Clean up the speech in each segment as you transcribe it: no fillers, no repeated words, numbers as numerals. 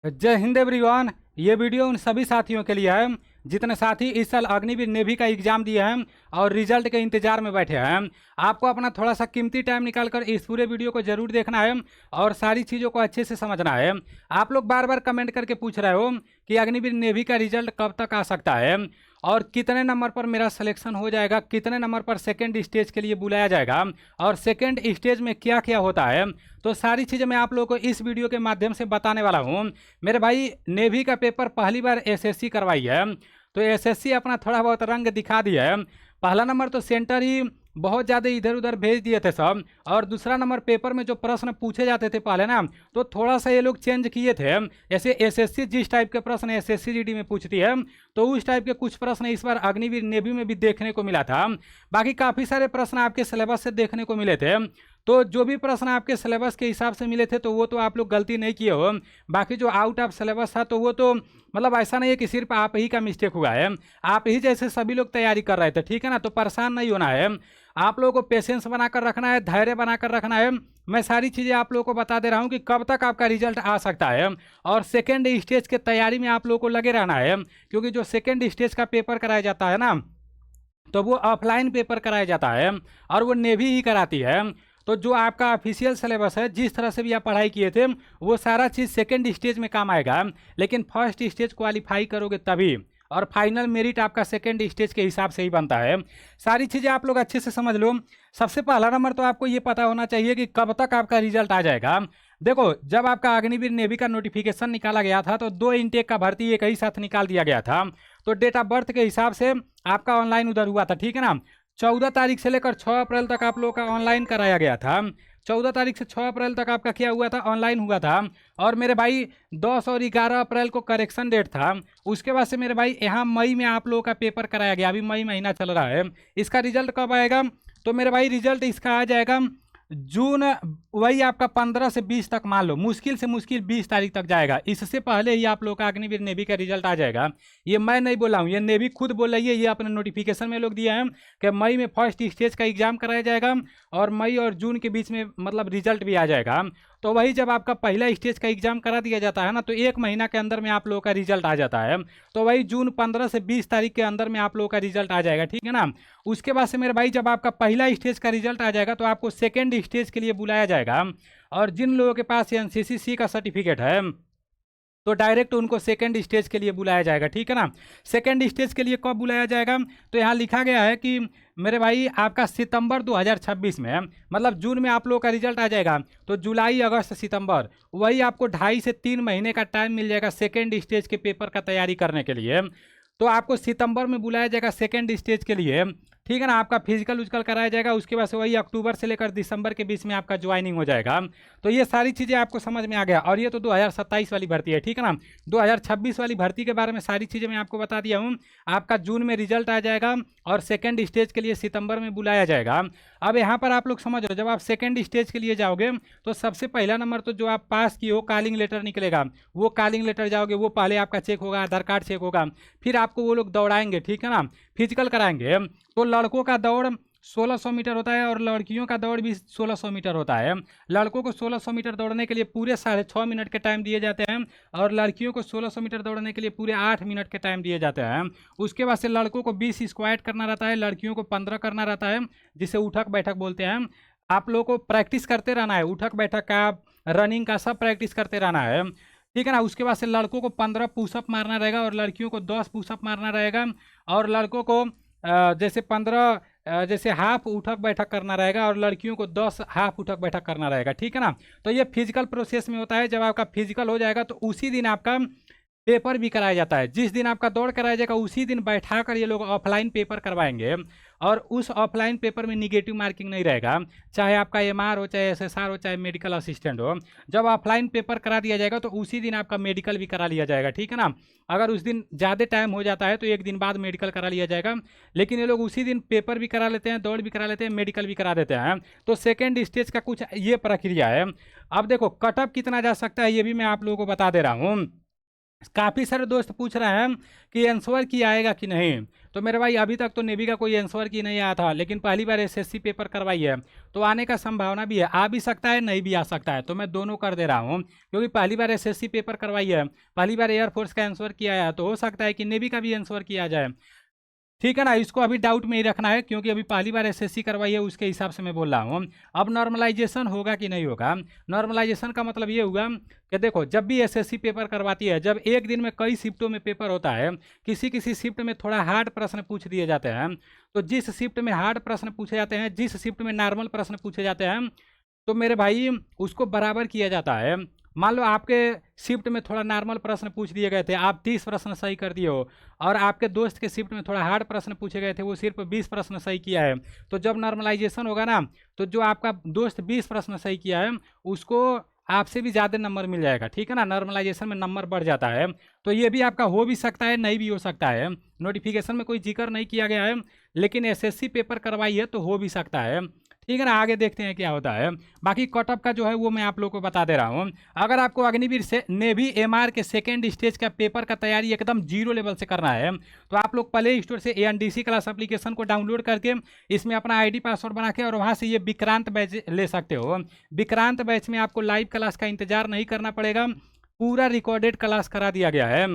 जय हिंद एवरीवन। ये वीडियो उन सभी साथियों के लिए है जितने साथी इस साल अग्निवीर नेवी का एग्जाम दिए हैं और रिजल्ट के इंतजार में बैठे हैं। आपको अपना थोड़ा सा कीमती टाइम निकालकर इस पूरे वीडियो को जरूर देखना है और सारी चीज़ों को अच्छे से समझना है। आप लोग बार बार कमेंट करके पूछ रहे हो कि अग्निवीर नेवी का रिजल्ट कब तक आ सकता है और कितने नंबर पर मेरा सिलेक्शन हो जाएगा, कितने नंबर पर सेकेंड स्टेज के लिए बुलाया जाएगा और सेकेंड स्टेज में क्या क्या होता है। तो सारी चीज़ें मैं आप लोगों को इस वीडियो के माध्यम से बताने वाला हूँ। मेरे भाई, नेवी का पेपर पहली बार एसएससी करवाई है तो एसएससी अपना थोड़ा बहुत रंग दिखा दिया है। पहला नंबर तो सेंटर ही बहुत ज़्यादा इधर उधर भेज दिए थे सब, और दूसरा नंबर पेपर में जो प्रश्न पूछे जाते थे पहले ना, तो थोड़ा सा ये लोग चेंज किए थे। जैसे एसएससी जिस टाइप के प्रश्न एसएससी जीडी में पूछती है तो उस टाइप के कुछ प्रश्न इस बार अग्निवीर नेवी में भी देखने को मिला था। बाकी काफ़ी सारे प्रश्न आपके सिलेबस से देखने को मिले थे। तो जो भी प्रश्न आपके सिलेबस के हिसाब से मिले थे तो वो तो आप लोग गलती नहीं किए हो। बाकी जो आउट ऑफ सिलेबस था तो वो तो मतलब ऐसा नहीं है कि सिर्फ आप ही का मिस्टेक हुआ है, आप ही जैसे सभी लोग तैयारी कर रहे थे, ठीक है ना। तो परेशान नहीं होना है, आप लोगों को पेशेंस बनाकर रखना है, धैर्य बनाकर रखना है। मैं सारी चीज़ें आप लोगों को बता दे रहा हूँ कि कब तक आपका रिजल्ट आ सकता है और सेकेंड स्टेज के तैयारी में आप लोगों को लगे रहना है। क्योंकि जो सेकेंड स्टेज का पेपर कराया जाता है ना, तो वो ऑफलाइन पेपर कराया जाता है और वो नेवी ही कराती है। तो जो आपका ऑफिशियल सिलेबस है, जिस तरह से भी आप पढ़ाई किए थे, वो सारा चीज़ सेकेंड स्टेज में काम आएगा। लेकिन फर्स्ट स्टेज क्वालिफाई करोगे तभी, और फाइनल मेरिट आपका सेकेंड स्टेज के हिसाब से ही बनता है। सारी चीज़ें आप लोग अच्छे से समझ लो। सबसे पहला नंबर तो आपको ये पता होना चाहिए कि कब तक आपका रिजल्ट आ जाएगा। देखो, जब आपका अग्निवीर नेवी का नोटिफिकेशन निकाला गया था तो 2 इंटेक का भर्ती एक ही साथ निकाल दिया गया था। तो डेट ऑफ बर्थ के हिसाब से आपका ऑनलाइन उधर हुआ था, ठीक है ना। 14 तारीख से लेकर 6 अप्रैल तक आप लोग का ऑनलाइन कराया गया था। 14 तारीख से 6 अप्रैल तक आपका क्या हुआ था, ऑनलाइन हुआ था। और मेरे भाई 10 और 11 अप्रैल को करेक्शन डेट था। उसके बाद से मेरे भाई यहाँ मई में आप लोगों का पेपर कराया गया। अभी मई महीना चल रहा है, इसका रिजल्ट कब आएगा? तो मेरे भाई रिजल्ट इसका आ जाएगा जून, वही आपका 15 से 20 तक, मान लो मुश्किल से मुश्किल 20 तारीख तक जाएगा। इससे पहले ही आप लोग का अग्निवीर नेवी का रिजल्ट आ जाएगा। ये मैं नहीं बोला हूँ, ये नेवी खुद बोल रही है। ये अपने नोटिफिकेशन में लोग दिया है कि मई में फर्स्ट स्टेज का एग्जाम कराया जाएगा और मई और जून के बीच में मतलब रिजल्ट भी आ जाएगा। तो वही जब आपका पहला स्टेज का एग्जाम करा दिया जाता है ना, तो 1 महीना के अंदर में आप लोगों का रिजल्ट आ जाता है। तो वही जून 15 से 20 तारीख के अंदर में आप लोगों का रिजल्ट आ जाएगा, ठीक है ना। उसके बाद से मेरे भाई जब आपका पहला स्टेज का रिजल्ट आ जाएगा तो आपको सेकेंड स्टेज के लिए बुलाया जाएगा। और जिन लोगों के पास एनसीसी का सर्टिफिकेट है तो डायरेक्ट उनको सेकेंड स्टेज के लिए बुलाया जाएगा, ठीक है ना। सेकेंड स्टेज के लिए कब बुलाया जाएगा? तो यहाँ लिखा गया है कि मेरे भाई आपका सितंबर 2026 में, मतलब जून में आप लोगों का रिजल्ट आ जाएगा तो जुलाई अगस्त सितंबर, वही आपको 2.5 से 3 महीने का टाइम मिल जाएगा सेकेंड स्टेज के पेपर का तैयारी करने के लिए। तो आपको सितंबर में बुलाया जाएगा सेकेंड स्टेज के लिए, ठीक है ना। आपका फिजिकल उजकल कराया जाएगा, उसके बाद से वही अक्टूबर से लेकर दिसंबर के बीच में आपका ज्वाइनिंग हो जाएगा। तो ये सारी चीज़ें आपको समझ में आ गया। और ये तो 2027 वाली भर्ती है, ठीक है ना। 2026 वाली भर्ती के बारे में सारी चीज़ें मैं आपको बता दिया हूँ। आपका जून में रिजल्ट आ जाएगा और सेकेंड स्टेज के लिए सितंबर में बुलाया जाएगा। अब यहाँ पर आप लोग समझ लो, जब आप सेकेंड स्टेज के लिए जाओगे तो सबसे पहला नंबर तो जो आप पास किए हो कॉलिंग लेटर निकलेगा, वो कॉलिंग लेटर जाओगे, वो पहले आपका चेक होगा, आधार कार्ड चेक होगा, फिर आपको वो लोग दौड़ाएंगे, ठीक है ना, फिजिकल कराएंगे। तो लड़कों का दौड़ 1600 मीटर होता है और लड़कियों का दौड़ भी 1600 मीटर होता है। लड़कों को 1600 मीटर दौड़ने के लिए पूरे 6.5 मिनट के टाइम दिए जाते हैं और लड़कियों को 1600 मीटर दौड़ने के लिए पूरे 8 मिनट के टाइम दिए जाते हैं। उसके बाद से लड़कों को 20 स्क्वाट करना रहता है, लड़कियों को 15 करना रहता है, जिसे उठक बैठक बोलते हैं। आप लोगों को प्रैक्टिस करते रहना है, उठक बैठक का, रनिंग का, सब प्रैक्टिस करते रहना है, ठीक है ना। उसके बाद से लड़कों को 15 पुशअप मारना रहेगा और लड़कियों को 10 पुशअप मारना रहेगा। और लड़कों को जैसे 15 जैसे हाफ उठक बैठक करना रहेगा और लड़कियों को 10 हाफ उठक बैठक करना रहेगा, ठीक है ना। तो ये फिजिकल प्रोसेस में होता है। जब आपका फिजिकल हो जाएगा तो उसी दिन आपका पेपर भी कराया जाता है। जिस दिन आपका दौड़ कराया जाएगा उसी दिन बैठा कर ये लोग ऑफलाइन पेपर करवाएंगे और उस ऑफलाइन पेपर में निगेटिव मार्किंग नहीं रहेगा, चाहे आपका एमआर हो, चाहे एसएसआर हो, चाहे मेडिकल असिस्टेंट हो। जब ऑफलाइन पेपर करा दिया जाएगा तो उसी दिन आपका मेडिकल भी करा लिया जाएगा, ठीक है ना। अगर उस दिन ज़्यादा टाइम हो जाता है तो 1 दिन बाद मेडिकल करा लिया जाएगा, लेकिन ये लोग उसी दिन पेपर भी करा लेते हैं, दौड़ भी करा लेते हैं, मेडिकल भी करा देते हैं। तो सेकेंड स्टेज का कुछ ये प्रक्रिया है। अब देखो कटअप कितना जा सकता है ये भी मैं आप लोगों को बता दे रहा हूँ। काफ़ी सारे दोस्त पूछ रहे हैं कि आंसर की आएगा कि नहीं। तो मेरे भाई अभी तक तो नेवी का कोई आंसर की नहीं आया था, लेकिन पहली बार एसएससी पेपर करवाई है तो आने का संभावना भी है, आ भी सकता है नहीं भी आ सकता है। तो मैं दोनों कर दे रहा हूँ, क्योंकि पहली बार एसएससी पेपर करवाई है, पहली बार एयरफोर्स का आंसर किया है, तो हो सकता है कि नेवी का भी आंसर किया जाए। ठीक है ना, इसको अभी डाउट में ही रखना है, क्योंकि अभी पहली बार एसएससी करवाई है, उसके हिसाब से मैं बोल रहा हूँ। अब नॉर्मलाइजेशन होगा कि नहीं होगा? नॉर्मलाइजेशन का मतलब ये हुआ कि देखो, जब भी एसएससी पेपर करवाती है, जब एक दिन में कई शिफ्टों में पेपर होता है, किसी किसी शिफ्ट में थोड़ा हार्ड प्रश्न पूछ दिए जाते हैं, तो जिस शिफ्ट में हार्ड प्रश्न पूछे जाते हैं, जिस शिफ्ट में नॉर्मल प्रश्न पूछे जाते हैं, तो मेरे भाई उसको बराबर किया जाता है। मान लो आपके शिफ्ट में थोड़ा नॉर्मल प्रश्न पूछ दिए गए थे, आप 30 प्रश्न सही कर दिए हो, और आपके दोस्त के शिफ्ट में थोड़ा हार्ड प्रश्न पूछे गए थे, वो सिर्फ 20 प्रश्न सही किया है, तो जब नॉर्मलाइजेशन होगा ना, तो जो आपका दोस्त 20 प्रश्न सही किया है, उसको आपसे भी ज़्यादा नंबर मिल जाएगा। ठीक है ना, नॉर्मलाइजेशन में नंबर बढ़ जाता है। तो ये भी आपका हो भी सकता है, नहीं भी हो सकता है। नोटिफिकेशन में कोई जिक्र नहीं किया गया है, लेकिन एसएससी पेपर करवाई है तो हो भी सकता है। ठीक है ना, आगे देखते हैं क्या होता है। बाकी कट ऑफ का जो है वो मैं आप लोगों को बता दे रहा हूँ। अगर आपको अग्निवीर से नेवी एमआर के सेकेंड स्टेज का पेपर का तैयारी एकदम जीरो लेवल से करना है, तो आप लोग प्ले स्टोर से एएनडीसी क्लास एप्लीकेशन को डाउनलोड करके इसमें अपना आईडी पासवर्ड बना के और वहाँ से ये विक्रांत बैच ले सकते हो। विक्रांत बैच में आपको लाइव क्लास का इंतजार नहीं करना पड़ेगा, पूरा रिकॉर्डेड क्लास करा दिया गया है।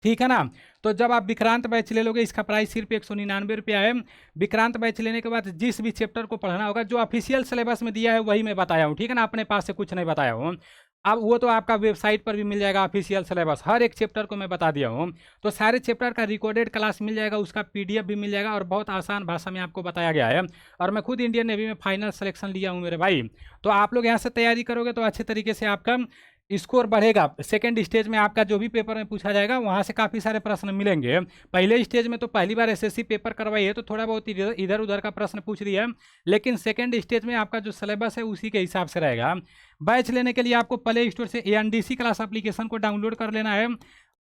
ठीक है ना, तो जब आप विक्रांत बैच ले लोगे, इसका प्राइस सिर्फ 199 रुपया है। विक्रांत बैच लेने के बाद जिस भी चैप्टर को पढ़ना होगा, जो ऑफिशियल सिलेबस में दिया है वही मैं बताया हूँ। ठीक है ना, अपने पास से कुछ नहीं बताया हूँ। अब वो तो आपका वेबसाइट पर भी मिल जाएगा, ऑफिशियल सिलेबस हर एक चैप्टर को मैं बता दिया हूँ। तो सारे चैप्टर का रिकॉर्डेड क्लास मिल जाएगा, उसका पीडीएफ भी मिल जाएगा, और बहुत आसान भाषा में आपको बताया गया है। और मैं खुद इंडियन नेवी में फाइनल सिलेक्शन लिया हूँ मेरे भाई। तो आप लोग यहाँ से तैयारी करोगे तो अच्छे तरीके से आपका स्कोर बढ़ेगा। सेकंड स्टेज में आपका जो भी पेपर में पूछा जाएगा, वहाँ से काफ़ी सारे प्रश्न मिलेंगे। पहले स्टेज में तो पहली बार एसएससी पेपर करवाई है, तो थोड़ा बहुत इधर उधर का प्रश्न पूछ दिया है, लेकिन सेकंड स्टेज में आपका जो सिलेबस है उसी के हिसाब से रहेगा। बैच लेने के लिए आपको प्ले स्टोर से एएनडीसी क्लास एप्लीकेशन को डाउनलोड कर लेना है।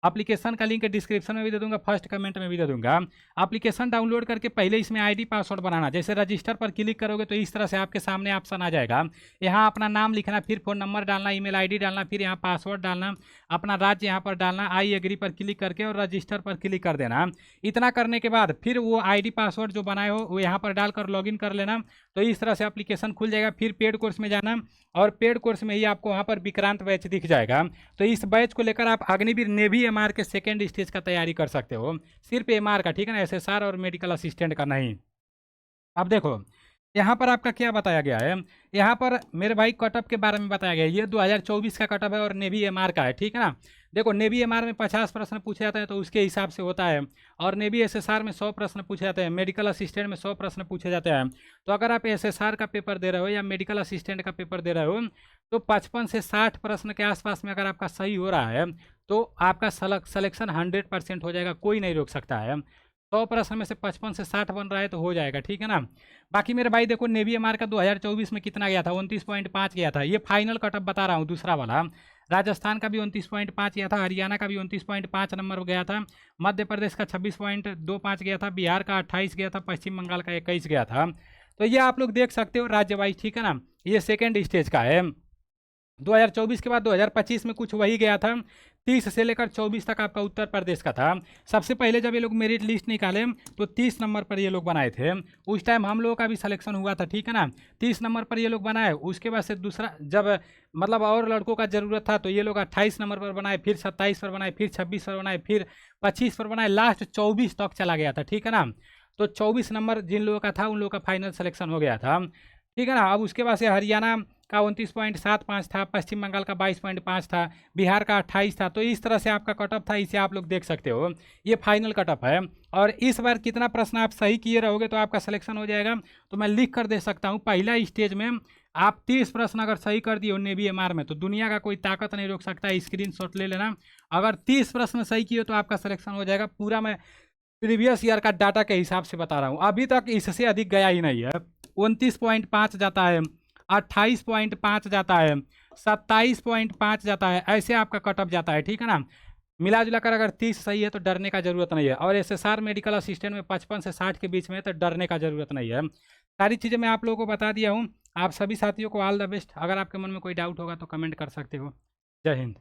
एप्लीकेशन का लिंक डिस्क्रिप्शन में भी दे दूंगा, फर्स्ट कमेंट में भी दे दूंगा। एप्लीकेशन डाउनलोड करके पहले इसमें आईडी पासवर्ड बनाना। जैसे रजिस्टर पर क्लिक करोगे तो इस तरह से आपके सामने ऑप्शन आ जाएगा। यहाँ अपना नाम लिखना, फिर फ़ोन नंबर डालना, ईमेल आईडी डालना, फिर यहाँ पासवर्ड डालना, अपना राज्य यहाँ पर डालना, आई एग्री पर क्लिक करके और रजिस्टर पर क्लिक कर देना। इतना करने के बाद फिर वो आईडी पासवर्ड जो बनाए हो वो यहाँ पर डालकर लॉगिन कर लेना। तो इस तरह से एप्लीकेशन खुल जाएगा। फिर पेड कोर्स में जाना, और पेड कोर्स में ही आपको वहाँ पर विक्रांत बैच दिख जाएगा। तो इस बैच को लेकर आप अग्निवीर नेवी एमआर के सेकेंड स्टेज का तैयारी कर सकते हो, सिर्फ एमआर का। ठीक है ना, एसएसआर और मेडिकल असिस्टेंट का नहीं। अब देखो यहाँ पर आपका क्या बताया गया है। यहाँ पर मेरे भाई कटअप के बारे में बताया गया है। ये 2024 का कटअप है और नेवी एमआर का है। ठीक है ना, देखो नेवी एमआर में 50 प्रश्न पूछे जाते हैं, तो उसके हिसाब से होता है। और नेवी एसएसआर में 100 प्रश्न पूछे जाते हैं, मेडिकल असिस्टेंट में 100 प्रश्न पूछे जाते हैं। तो अगर आप एसएसआर का पेपर दे रहे हो या मेडिकल असिस्टेंट का पेपर दे रहे हो, तो 55 से 60 प्रश्न के आसपास में अगर आपका सही हो रहा है, तो आपका सिलेक्शन 100% हो जाएगा, कोई नहीं रोक सकता है। 100 प्रश्न में से 55 से 60 बन रहा है तो हो जाएगा। ठीक है ना, बाकी मेरे भाई देखो नेवी एमआर का 2024 में कितना गया था, 29.5 गया था। ये फाइनल कटअप बता रहा हूँ, दूसरा वाला। राजस्थान का भी 29.5 गया था, हरियाणा का भी 29.5 नंबर गया था, मध्य प्रदेश का 26.25 गया था, बिहार का 28 गया था, पश्चिम बंगाल का 21 गया था। तो ये आप लोग देख सकते हो राज्य वाइज। ठीक है ना, ये सेकेंड स्टेज का है। 2024 के बाद 2025 में कुछ वही गया था। 30 से लेकर 24 तक आपका उत्तर प्रदेश का था। सबसे पहले जब ये लोग मेरिट लिस्ट निकाले तो 30 नंबर पर ये लोग बनाए थे। उस टाइम हम लोगों का भी सिलेक्शन हुआ था। ठीक है ना, 30 नंबर पर ये लोग बनाए। उसके बाद से दूसरा जब मतलब और लड़कों का ज़रूरत था तो ये लोग 28 नंबर पर बनाए, फिर 27 पर बनाए, फिर 26 पर बनाए, फिर 25 पर बनाए, लास्ट 24 तक चला गया था। ठीक है ना, तो 24 नंबर जिन लोगों का था उन लोगों का फाइनल सिलेक्शन हो गया था। ठीक है ना, अब उसके बाद से हरियाणा का 29.75 था, पश्चिम बंगाल का 22.5 था, बिहार का 28 था। तो इस तरह से आपका कटअप था, इसे आप लोग देख सकते हो। ये फाइनल कटअप है। और इस बार कितना प्रश्न आप सही किए रहोगे तो आपका सिलेक्शन हो जाएगा। तो मैं लिख कर दे सकता हूँ, पहला स्टेज में आप 30 प्रश्न अगर सही कर दिए हो नेवी एमआर में, तो दुनिया का कोई ताकत नहीं रोक सकता। स्क्रीनशॉट ले लेना। अगर 30 प्रश्न सही किए तो आपका सिलेक्शन हो जाएगा। पूरा मैं प्रीवियस ईयर का डाटा के हिसाब से बता रहा हूँ, अभी तक इससे अधिक गया ही नहीं है। 29.5 जाता है, 28.5 जाता है, 27.5 जाता है, ऐसे आपका कटअप जाता है। ठीक है ना, मिला जुला कर अगर 30 सही है तो डरने का ज़रूरत नहीं है। और एसएसआर मेडिकल असिस्टेंट में 55 से 60 के बीच में है तो डरने का ज़रूरत नहीं है। सारी चीज़ें मैं आप लोगों को बता दिया हूँ। आप सभी साथियों को ऑल द बेस्ट। अगर आपके मन में कोई डाउट होगा तो कमेंट कर सकते हो। जय हिंद।